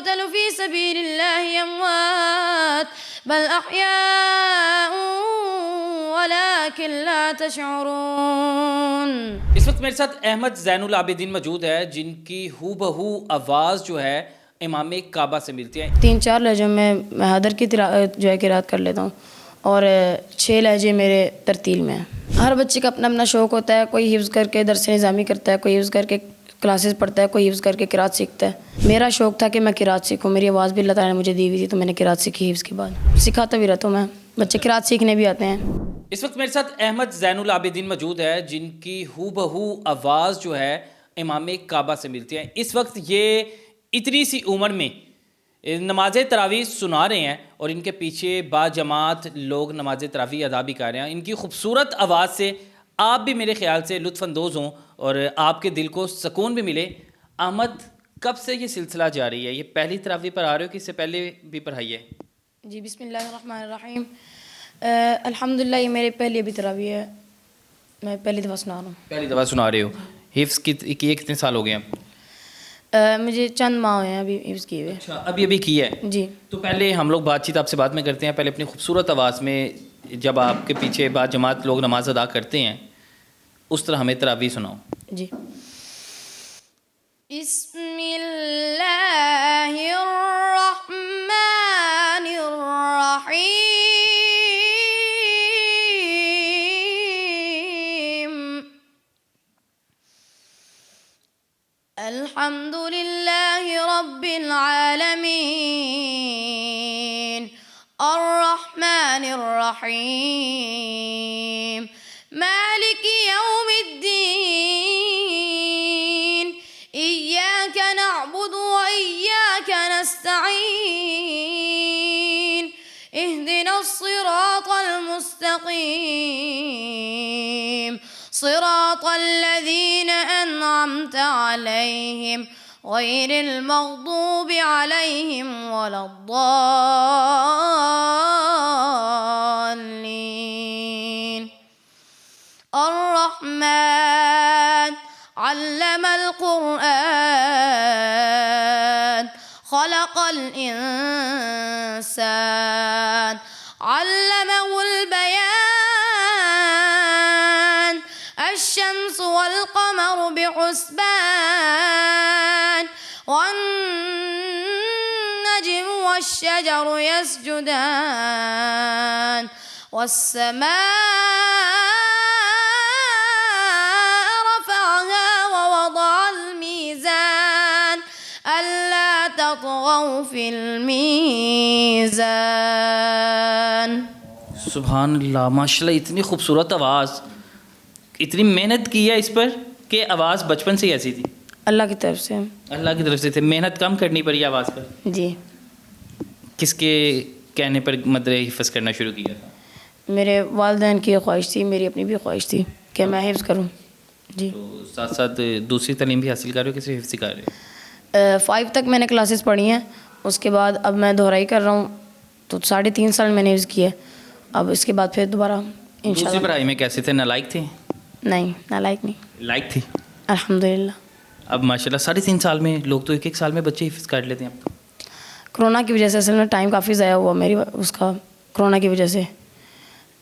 قتلوا في سبيل الله أموات بل أحياء ولكن لا تشعرون. اس وقت میرے ساتھ احمد زین العابدین موجود ہے جن کی ہو بہو آواز جو ہے امام کعبہ سے ملتی ہے. 3-4 لہجوں میں حیدر کی جو ہے قرات کر لیتا ہوں اور 6 لہجے میرے ترتیل میں ہیں. ہر بچے کا اپنا اپنا شوق ہوتا ہے. کوئی حفظ کر کے درس نظامی کرتا ہے, کوئی حفظ کر کے کلاسز پڑھتا ہے, کوئی حفظ کر کے قرات سیکھتا ہے. میرا شوق تھا کہ میں قرات سیکھوں. میری آواز بھی اللہ تعالیٰ نے مجھے دی ہوئی تھی تو میں نے قرات سیکھی. حفظ کے بعد سکھاتا بھی رہتا ہوں میں. بچے قرات سیکھنے بھی آتے ہیں. اس وقت میرے ساتھ احمد زین العابدین موجود ہے جن کی ہو بہو آواز جو ہے امام کعبہ سے ملتی ہے. اس وقت یہ اتنی سی عمر میں نماز تراویح سنا رہے ہیں اور ان کے پیچھے با جماعت لوگ نماز تراویح ادا بھی کر رہے ہیں. ان کی خوبصورت آواز سے آپ بھی میرے خیال سے لطف اندوز ہوں اور آپ کے دل کو سکون بھی ملے. احمد, کب سے یہ سلسلہ جاری ہے؟ یہ پہلی تراویح پر آ رہے ہو کہ اس سے پہلے بھی پڑھائی ہے؟ جی بسم اللہ الرحمن الرحیم. الحمدللہ یہ میرے پہلی ابھی تراویح ہے. میں پہلی دفعہ سنا رہا ہوں. پہلی دفعہ سنا رہے ہو. حفظ کیے کتنے سال ہو گئے ہیں؟ مجھے چند ماہ ہوئے ہیں ابھی حفظ کیے ہوئے. اچھا, ابھی کیا ہے. جی تو پہلے ہم لوگ بات چیت آپ سے بعد میں کرتے ہیں. پہلے اپنی خوبصورت آواز میں جب آپ کے پیچھے با جماعت لوگ نماز ادا کرتے ہیں اس طرح ہمیں تراویح سناؤ. جی. بسم اللہ الرحمن الرحیم. الحمد للہ رب العالمین الرحمن الرحیم مالک یوم الدین ایاک نعبد و ایاک نستعین اہدنا الصراط المستقیم صراط الذین انعمت علیہم غیر المغضوب علیہم ولا الضالین. الرحمن علم القرآن خلق الإنسان علمه البيان الشمس والقمر بحسبان والنجم والشجر يسجدان والسماء رفعها ووضع الميزان ألا تطغوا في الميزان. سبحان اللہ, ماشاءاللہ, اتنی خوبصورت آواز. اتنی محنت کی ہے اس پر کہ آواز بچپن سے ہی ایسی تھی؟ اللہ کی طرف سے. اللہ کی طرف سے تھے. محنت کم کرنی پڑی آواز پر؟ جی. کس کے کہنے پر مدرسہ حفظ کرنا شروع کیا تھا؟ میرے والدین کی خواہش تھی, میری اپنی بھی خواہش تھی کہ میں حفظ کروں. جی. تو ساتھ ساتھ دوسری تعلیم بھی حاصل کر رہے ہو کہ صرف حفظ کر رہے ہو؟ 5 تک میں نے کلاسز پڑھی ہیں. اس کے بعد اب میں دہرائی کر رہا ہوں تو 3.5 سال میں نے حفظ کیا ہے. اب اس کے بعد پھر دوبارہ انشاءاللہ. دوسری پڑھائی میں کیسے تھے؟ نالائق تھے؟ نہیں, نالائق نہیں, لائق تھی الحمدللہ. اب ماشاءاللہ 3.5 سال میں لوگ تو 1 سال میں بچے حفظ کر لیتے ہیں. اب تو کرونا کی وجہ سے اصل میں ٹائم کافی ضائع ہوا میری اس کا, کرونا کی وجہ سے.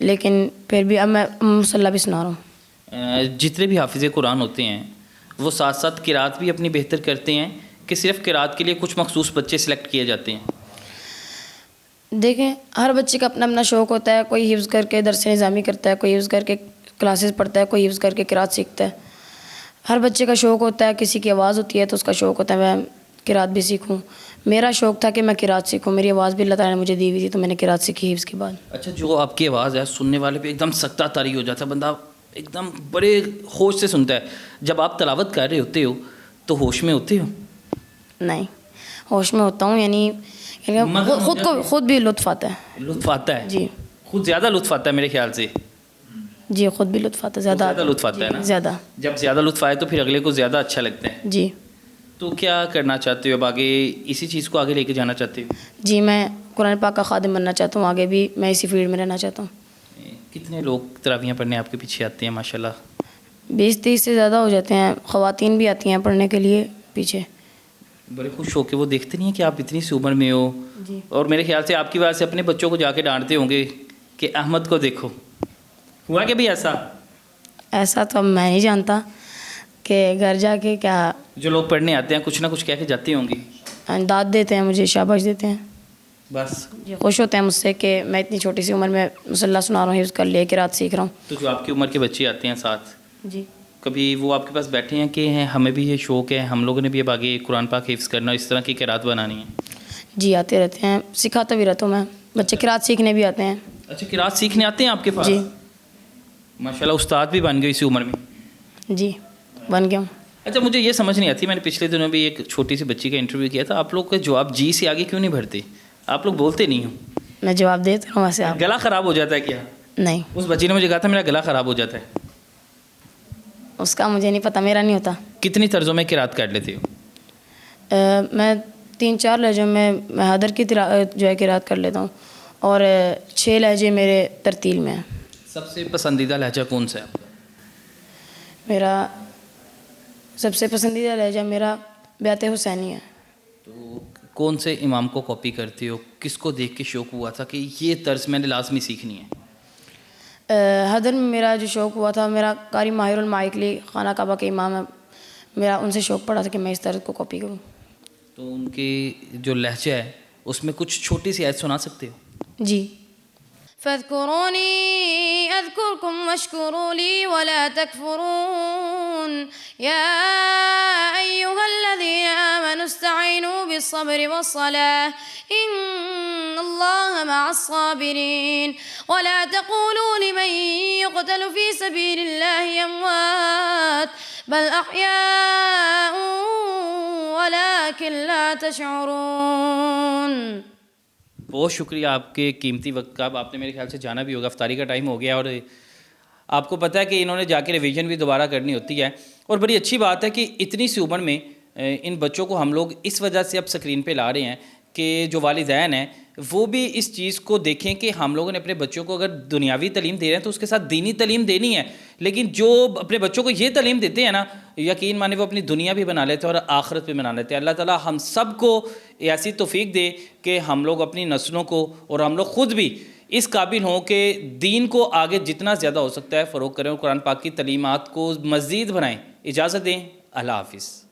لیکن پھر بھی اب میں مصلی بھی سنا رہا ہوں. جتنے بھی حافظ قرآن ہوتے ہیں وہ ساتھ ساتھ قرات بھی اپنی بہتر کرتے ہیں کہ صرف قرات کے لیے کچھ مخصوص بچے سلیکٹ کیے جاتے ہیں؟ دیکھیں, ہر بچے کا اپنا اپنا شوق ہوتا ہے. کوئی حفظ کر کے درس نظامی کرتا ہے, کوئی حفظ کر کے کلاسز پڑھتا ہے, کوئی حفظ کر کے قرات سیکھتا ہے. ہر بچے کا شوق ہوتا ہے. کسی کی آواز ہوتی ہے تو اس کا شوق ہوتا ہے میں قرات بھی سیکھوں. میرا شوق تھا کہ میں قرات سیکھوں. میری آواز بھی اللہ تعالیٰ نے مجھے دی ہوئی تھی تو میں نے قرات سیکھی حفظ کے بعد. اچھا, جو آپ کی آواز ہے سننے والے پہ ایک دم سکتہ طاری ہو جاتا ہے, بندہ ایک دم بڑے ہوش سے سنتا ہے. جب آپ تلاوت کر رہے ہوتے ہو تو ہوش میں ہوتے ہو؟ نہیں, ہوش میں ہوتا ہوں, یعنی خود بھی لطف آتا ہے. لطف آتا ہے؟ جی. خود زیادہ لطف آتا ہے میرے خیال سے. جی, خود بھی لطف آتا ہے, زیادہ لطف آتا ہے نا. زیادہ, جب زیادہ لطف آئے تو پھر اگلے کو زیادہ اچھا لگتا ہے. جی. تو کیا کرنا چاہتے ہو اب آگے؟ اسی چیز کو آگے لے کے جانا چاہتے ہو؟ جی, میں قرآن پاک کا خادم بننا چاہتا ہوں. آگے بھی میں اسی فیلڈ میں رہنا چاہتا ہوں. کتنے لوگ تراویحیں پڑھنے آپ کے پیچھے آتے ہیں؟ ماشاءاللہ 20-30 سے زیادہ ہو جاتے ہیں. خواتین بھی آتی ہیں پڑھنے کے لیے پیچھے. بڑے خوش ہو کے وہ دیکھتے نہیں ہیں کہ آپ اتنی سی عمر میں ہو؟ جی اور میرے خیال سے آپ کی وجہ سے اپنے بچوں کو جا کے ڈانٹتے ہوں گے کہ احمد کو دیکھو، ہوا کہ بھی ایسا؟ ایسا تو اب میں نہیں جانتا کہ گھر جا کے کیا جو لوگ پڑھنے آتے ہیں کچھ نہ کچھ کہہ کے جاتے ہوں گے، داد دیتے ہیں مجھے، شاباش دیتے ہیں. بس. جی خوش ہوتے ہیں مجھ سے کہ میں اتنی چھوٹی سی عمر میں مصلی سنا رہا ہوں، حفظ کر لے کے رات سیکھ رہا ہوں. تو جو آپ کی عمر کے بچے آتے ہیں ساتھ، جی کبھی وہ آپ کے پاس بیٹھے ہیں کہ ہمیں بھی یہ شوق ہے، ہم لوگوں نے بھی اب آگے قرآن پاک حفظ کرنا، اس طرح کی قرات بنانی ہے؟ جی آتے رہتے ہیں، سکھاتا بھی رہتا ہوں میں. بچے قرات سیکھنے بھی آتے ہیں. اچھا، قرات سیکھنے آتے ہیں آپ کے پاس؟ جی ماشاء اللہ، استاد بھی بن گئے اسی عمر میں. جی بن گیا ہوں. اچھا، مجھے یہ سمجھ نہیں آتی، میں نے پچھلے دنوں بھی ایک چھوٹی سی بچی کا انٹرویو کیا تھا، آپ لوگ کا جواب جی سے آگے کیوں نہیں بھرتے؟ آپ لوگ بولتے نہیں ہو. میں جواب دیتا ہوں ویسے. آپ گلا خراب ہو جاتا ہے کیا؟ نہیں، اس بچی نے مجھے کہا تھا میرا گلا خراب ہو جاتا ہے. اس کا مجھے نہیں پتہ، میرا نہیں ہوتا. کتنی طرزوں میں قرات کر لیتے ہو؟ میں 3-4 لہجوں میں حیدر کی جو ہے قرات کر لیتا ہوں، اور 6 لہجے میرے ترتیل میں ہیں. سب سے پسندیدہ لہجہ کون سا ہے آپ کا؟ میرا سب سے پسندیدہ لہجہ میرا بیات حسینی ہے. تو کون سے امام کو کاپی کرتے ہو؟ کس کو دیکھ کے شوق ہوا تھا کہ یہ طرز میں نے لازمی سیکھنی ہے؟ حیدر میں میرا جو شوق ہوا تھا، میرا قاری ماہر المائکلی خانہ کعبہ کے امام ہے، میرا ان سے شوق پڑا تھا کہ میں اس طرز کو کاپی کروں. تو ان کی جو لہجہ ہے اس میں کچھ چھوٹی سی آیت سنا سکتے ہو؟ جی. فاذكروني أذكركم واشكروا لي ولا تكفرون يا أيها الذين آمنوا استعينوا بالصبر والصلاة إن الله مع الصابرين ولا تقولوا لمن يقتل في سبيل الله أموات بل أحياء ولكن لا تشعرون. بہت شکریہ آپ کے قیمتی وقت کا. اب آپ نے میرے خیال سے جانا بھی ہوگا، افطاری کا ٹائم ہو گیا، اور آپ کو پتہ ہے کہ انہوں نے جا کے ریویژن بھی دوبارہ کرنی ہوتی ہے. اور بڑی اچھی بات ہے کہ اتنی سی عمر میں ان بچوں کو ہم لوگ اس وجہ سے اب اسکرین پہ لا رہے ہیں کہ جو والدین ہیں وہ بھی اس چیز کو دیکھیں کہ ہم لوگوں نے اپنے بچوں کو اگر دنیاوی تعلیم دے رہے ہیں تو اس کے ساتھ دینی تعلیم دینی ہے. لیکن جو اپنے بچوں کو یہ تعلیم دیتے ہیں نا، یقین مانے وہ اپنی دنیا بھی بنا لیتے ہیں اور آخرت بھی بنا لیتے ہیں. اللہ تعالیٰ ہم سب کو ایسی توفیق دے کہ ہم لوگ اپنی نسلوں کو اور ہم لوگ خود بھی اس قابل ہوں کہ دین کو آگے جتنا زیادہ ہو سکتا ہے فروغ کریں اور قرآن پاک کی تعلیمات کو مزید بنائیں. اجازت دیں، اللہ حافظ.